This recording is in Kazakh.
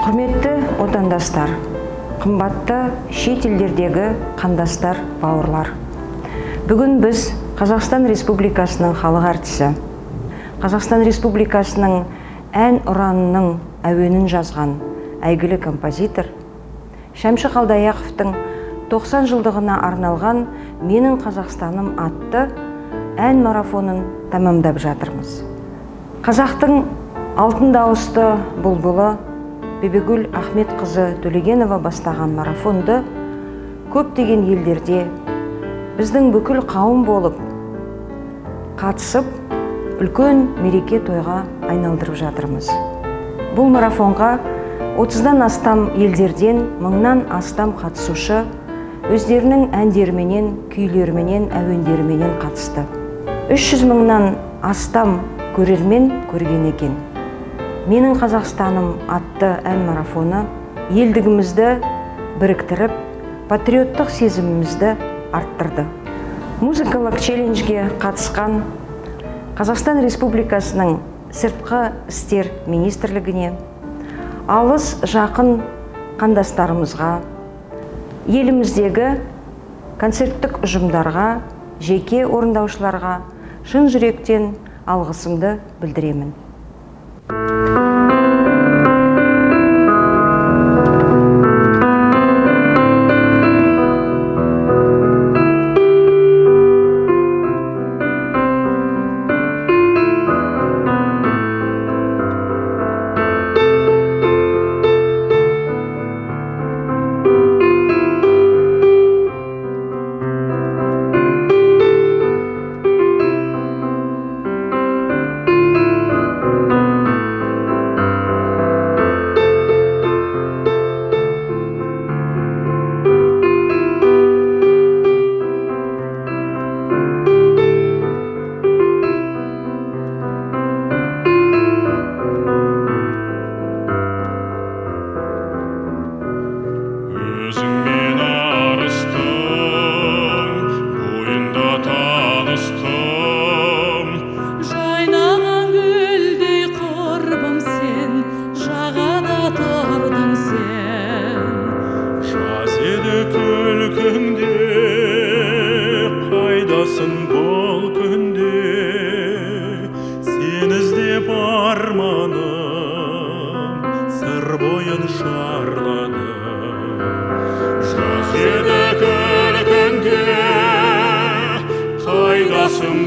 Құрметті отандастар, қымбатты шет елдердегі қандастар, бауырлар. Бүгін біз Қазақстан Республикасының халық артисі, Қазақстан Республикасының ән ұранының әуенін жазған әйгілі композитор Шәмші Қалдаяқовтың 90 жылдығына арналған «Менің Қазақстаным» атты ән марафонын тамамдап жатырмыз. Қазақтың алтын дауысты бұлбұлы Бибігүл Ахметқызы Төлегенова бастаған марафонды көптеген елдерде біздің бүкіл қауым болып қатысып, үлкен мереке тойға айналдырып жатырмыз. Бұл марафонға 30-дан астам елдерден 1000-нан астам қатысушы өздерінің әндеріменен, күйлеріменен, әуендеріменен қатысты. 300 мыңнан астам көрермен көрген екен. «Менің Қазақстаным» атты ән марафоны елдігімізді біріктіріп, патриоттық сезімімізді арттырды. Музыкалық челленджге қатысқан Қазақстан Республикасының Сыртқы істер министрлігіне, алыс жақын қандастарымызға, еліміздегі концерттік ұжымдарға, жеке орындаушыларға шын жүректен алғысымды білдіремін. Өзіңмен арыстым, бойында таныстым. Жайнаған гүлдей құрбым сен, жағада тұрдың сен. Жаз еді күлкіңде, қайдасың бұл күнде? Сен іздеп арманым, сыр бойын шарлады. Жаз еді күлкіңде, қайдасың